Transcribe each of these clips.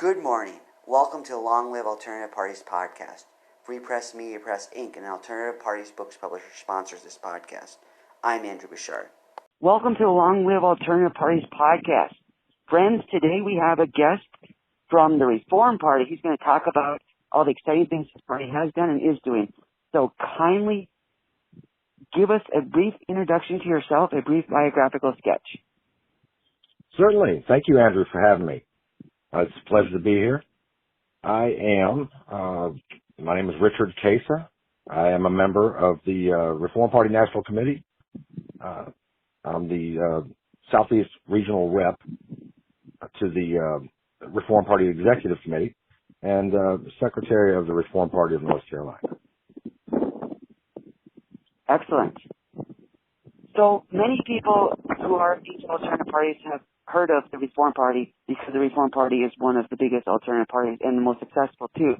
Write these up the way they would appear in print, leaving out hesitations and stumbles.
Good morning. Welcome to the Long Live Alternative Parties podcast. Free Press Media Press Inc., an alternative parties books publisher, sponsors this podcast. I'm Andrew Bouchard. Welcome to the Long Live Alternative Parties podcast. Friends, today we have a guest from the Reform Party. He's going to talk about all the exciting things his party has done and is doing. So kindly give us a brief introduction to yourself, a brief biographical sketch. Certainly. Thank you, Andrew, for having me. It's a pleasure to be here. My name is Richard Casa. I am a member of the Reform Party National Committee. I'm the Southeast Regional Rep to the Reform Party Executive Committee and Secretary of the Reform Party of North Carolina. Excellent. So many people who are into alternative parties have heard of the Reform Party because the Reform Party is one of the biggest alternative parties and the most successful too.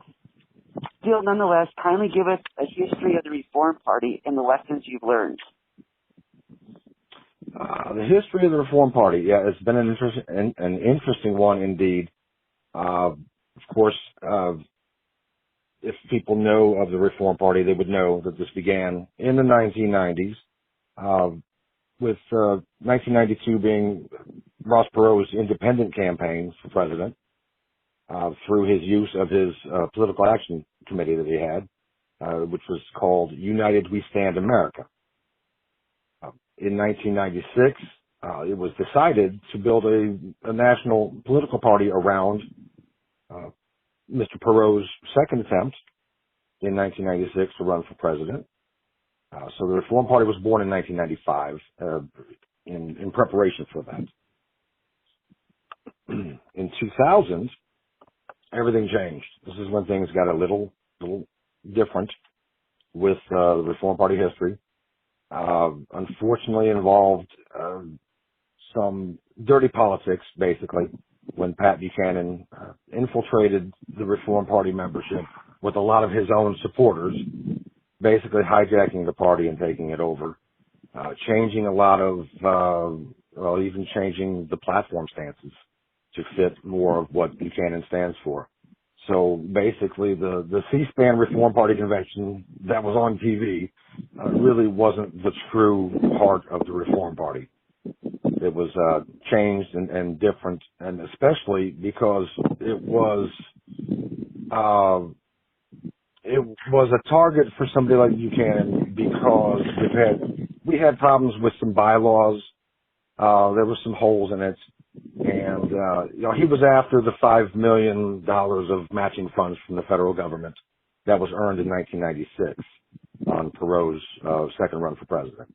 Still, nonetheless, kindly give us a history of the Reform Party and the lessons you've learned. The history of the Reform Party, it's been an interesting one indeed. Of course, if people know of the Reform Party, they would know that this began in the 1990s, with 1992 being Ross Perot's independent campaign for president, through his use of his political action committee that he had, which was called United We Stand America. In 1996, it was decided to build a national political party around Mr. Perot's second attempt in 1996 to run for president. So the Reform Party was born in 1995 in preparation for that. In 2000, everything changed. This is when things got a little different with the Reform Party history. Unfortunately involved some dirty politics, basically, when Pat Buchanan infiltrated the Reform Party membership with a lot of his own supporters, basically hijacking the party and taking it over, changing a lot of, even changing the platform stances to fit more of what Buchanan stands for. So basically the C-SPAN Reform Party convention that was on TV really wasn't the true heart of the Reform Party. It was changed and different, and especially because it was a target for somebody like Buchanan because we had problems with some bylaws. There were some holes in it. And, he was after the $5 million of matching funds from the federal government that was earned in 1996 on Perot's second run for president.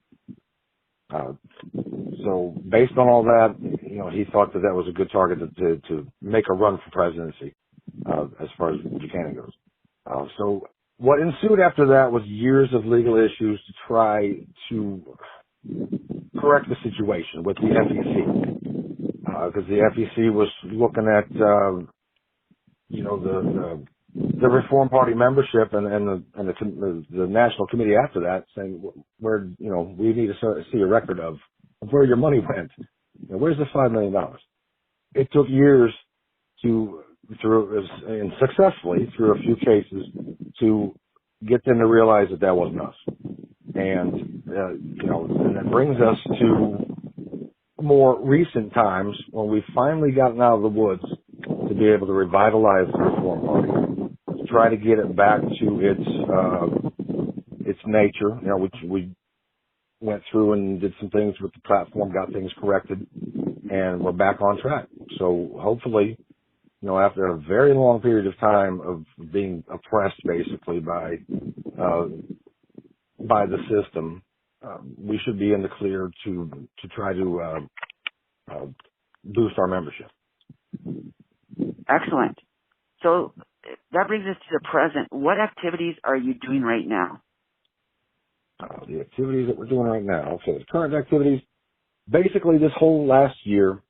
So based on all that, he thought that was a good target to make a run for presidency, as far as Buchanan goes. So what ensued after that was years of legal issues to try to correct the situation with the FEC. Because the FEC was looking at, the Reform Party membership and the National Committee after that, saying we need to see a record of where your money went. Where's the $5 million? It took years successfully through a few cases to get them to realize that wasn't us. And that brings us to more recent times when we've finally gotten out of the woods to be able to revitalize the Reform Party, to try to get it back to its nature, which we went through and did some things with the platform, got things corrected, and we're back on track. So hopefully, after a very long period of time of being oppressed basically by the system, we should be in the clear to try to boost our membership. Excellent. So that brings us to the present. What activities are you doing right now? The activities that we're doing right now. Okay, the current activities. Basically, this whole last year,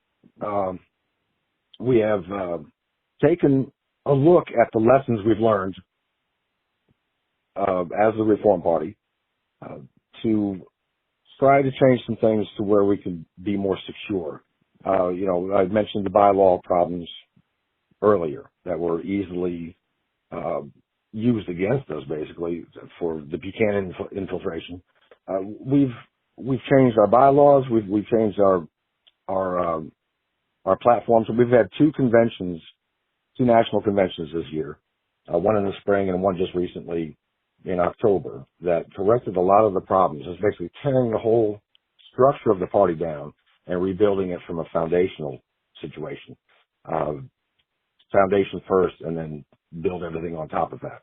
we have taken a look at the lessons we've learned as the Reform Party, to try to change some things to where we could be more secure. I mentioned the bylaw problems earlier that were easily used against us, basically, for the Buchanan infiltration. We've changed our bylaws. We've changed our platforms. We've had two national conventions this year, one in the spring and one just recently in October, that corrected a lot of the problems. It's basically tearing the whole structure of the party down and rebuilding it from a foundational situation. Foundation first, and then build everything on top of that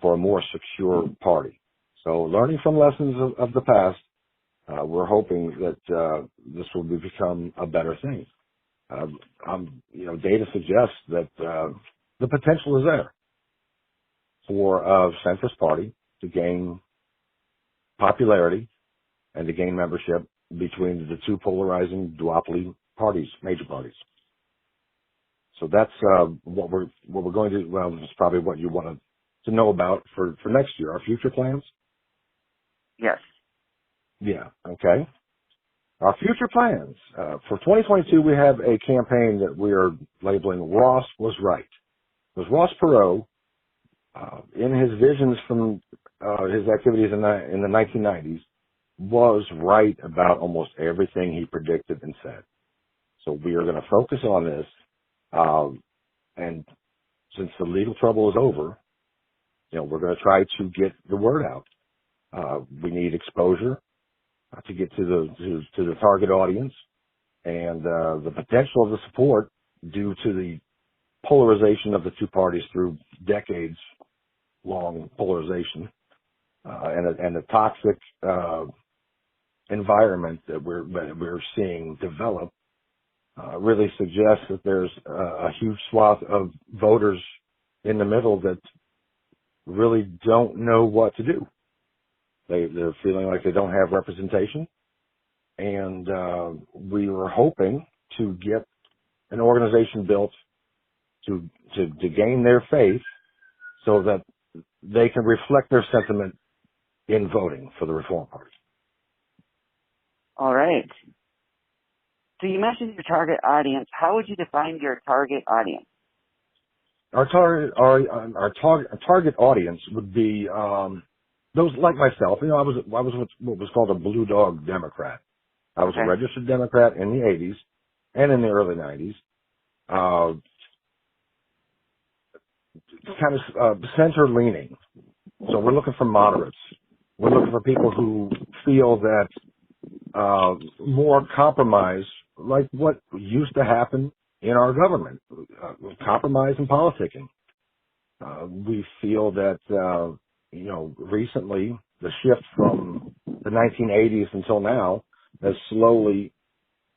for a more secure party. So learning from lessons of the past, we're hoping that this will become a better thing. Data suggests that the potential is there for a centrist party to gain popularity and to gain membership between the two polarizing duopoly parties, major parties. So that's what we're going to. Well, it's probably what you want to know about for next year. Our future plans. Yes. Yeah. Okay. Our future plans for 2022, we have a campaign that we are labeling "Ross Was Right." Because Ross Perot, in his visions from his activities in the 1990s, was right about almost everything he predicted and said. So we are going to focus on this. And since the legal trouble is over, we're going to try to get the word out. We need exposure to get to the target audience, and the potential of the support due to the polarization of the two parties through decades long polarization, and the toxic environment that we're seeing develop really suggests that there's a huge swath of voters in the middle that really don't know what to do. They're feeling like they don't have representation, and we were hoping to get an organization built to gain their faith so that they can reflect their sentiment in voting for the Reform Party. All right. So you mentioned your target audience. How would you define your target audience? Our target audience would be those like myself. I was what was called a blue dog Democrat. I was a registered Democrat in the 80s and in the early 90s. Kind of center leaning. So we're looking for moderates. We're looking for people who feel that more compromise, like what used to happen in our government, compromise in politicking. We feel that, recently the shift from the 1980s until now has slowly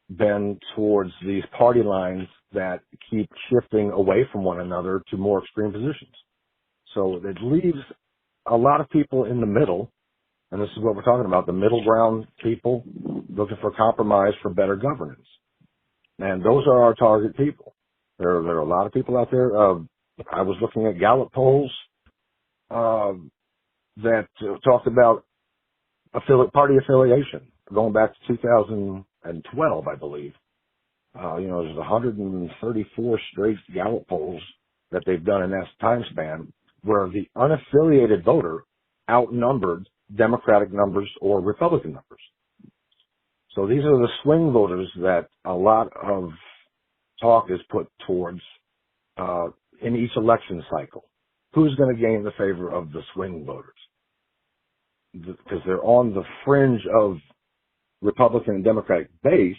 been towards these party lines that keep shifting away from one another to more extreme positions. So it leaves a lot of people in the middle, and this is what we're talking about, the middle ground people looking for compromise for better governance. And those are our target people. There are a lot of people out there. I was looking at Gallup polls that talked about party affiliation going back to 2012, I believe. There's 134 straight Gallup polls that they've done in that time span where the unaffiliated voter outnumbered Democratic numbers or Republican numbers. So these are the swing voters that a lot of talk is put towards in each election cycle. Who's going to gain the favor of the swing voters? Because they're on the fringe of Republican and Democratic base,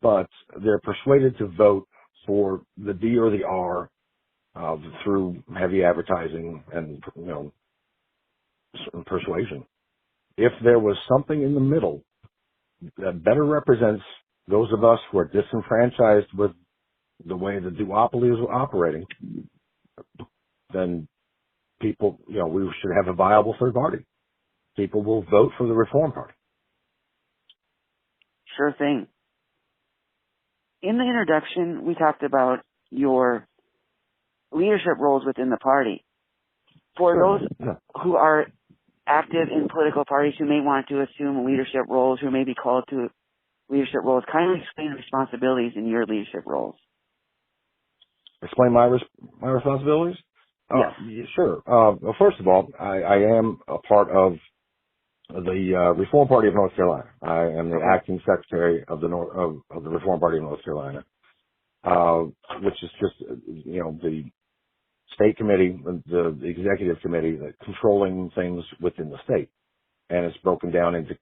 but they're persuaded to vote for the D or the R through heavy advertising and persuasion. If there was something in the middle that better represents those of us who are disenfranchised with the way the duopoly is operating, then people, we should have a viable third party. People will vote for the Reform Party. Sure thing. In the introduction, we talked about your leadership roles within the party. For those who are active in political parties who may want to assume leadership roles, who may be called to leadership roles, kindly explain the responsibilities in your leadership roles. explain my responsibilities? Yes. Sure. Well, first of all, I am a part of the Reform Party of North Carolina. I am the acting secretary of the of the Reform Party of North Carolina, which is just the state committee, the executive committee, controlling things within the state, and it's broken down into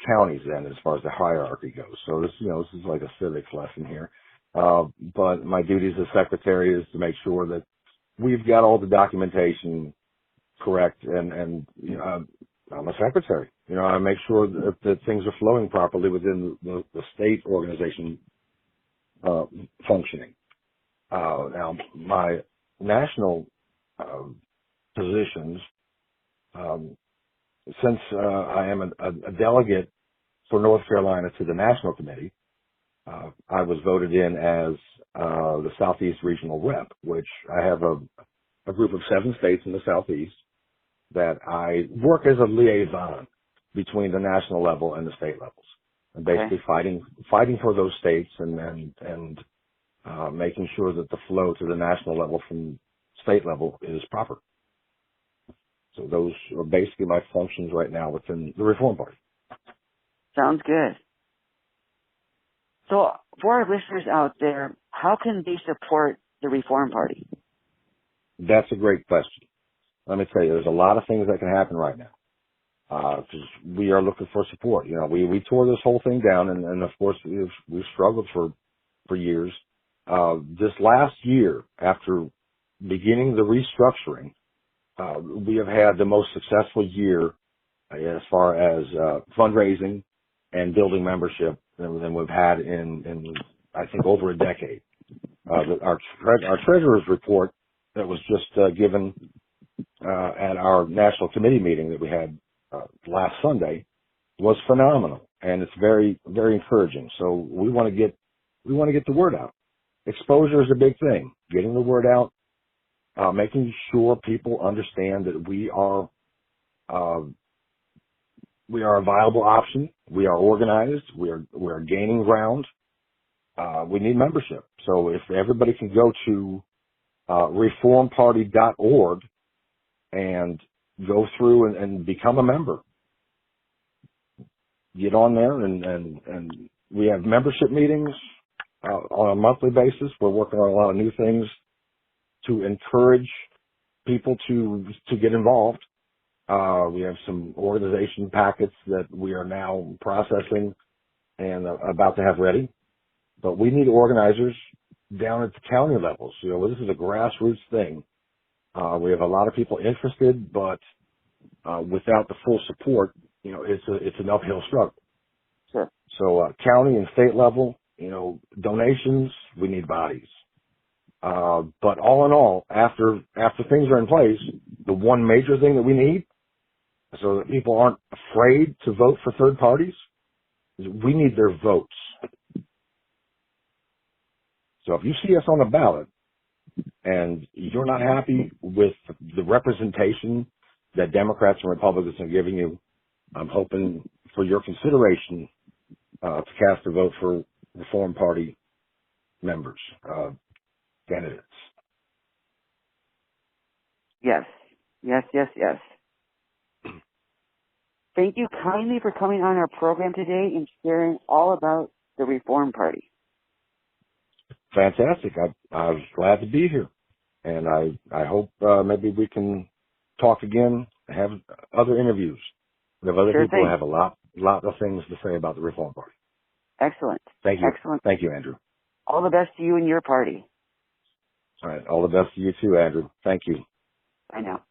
counties then as far as the hierarchy goes. So this is like a civics lesson here. But my duties as secretary is to make sure that we've got all the documentation correct, and I'm a secretary. I make sure that things are flowing properly within the state organization functioning. Now, my national positions, since I am a delegate for North Carolina to the National Committee, I was voted in as the Southeast Regional Rep, which I have a group of 7 states in the Southeast that I work as a liaison between the national level and the state levels, and basically fighting for those states and making sure that the flow to the national level from state level is proper. So those are basically my functions right now within the Reform Party. Sounds good. So for our listeners out there, how can they support the Reform Party? That's a great question. Let me tell you, there's a lot of things that can happen right now. Because we are looking for support. We tore this whole thing down, and of course we've struggled for years. This last year, after beginning the restructuring, we have had the most successful year as far as fundraising and building membership than we've had in I think over a decade. Our treasurer's report that was just given at our national committee meeting that we had last Sunday was phenomenal, and it's very, very encouraging. So we want to get the word out. Exposure is a big thing. Getting the word out, making sure people understand that we are a viable option. We are organized. We are gaining ground. We need membership. So if everybody can go to reformparty.org and go through and become a member, get on there, and we have membership meetings on a monthly basis. We're working on a lot of new things to encourage people to get involved. We have some organization packets that we are now processing and about to have ready. But we need organizers down at the county levels. This is a grassroots thing. We have a lot of people interested, but without the full support, it's an uphill struggle. Sure. So county and state level, donations, we need bodies. But all in all, after things are in place, the one major thing that we need, so that people aren't afraid to vote for third parties, is we need their votes. So if you see us on the ballot and you're not happy with the representation that Democrats and Republicans are giving you, I'm hoping for your consideration to cast a vote for Reform Party members, candidates. Yes. Thank you kindly for coming on our program today and sharing all about the Reform Party. Fantastic. I was glad to be here. And I hope maybe we can talk again, have other interviews. We have other people who have a lot of things to say about the Reform Party. Excellent. Thank you. Excellent. Thank you, Andrew. All the best to you and your party. All right. All the best to you too, Andrew. Thank you. Bye now.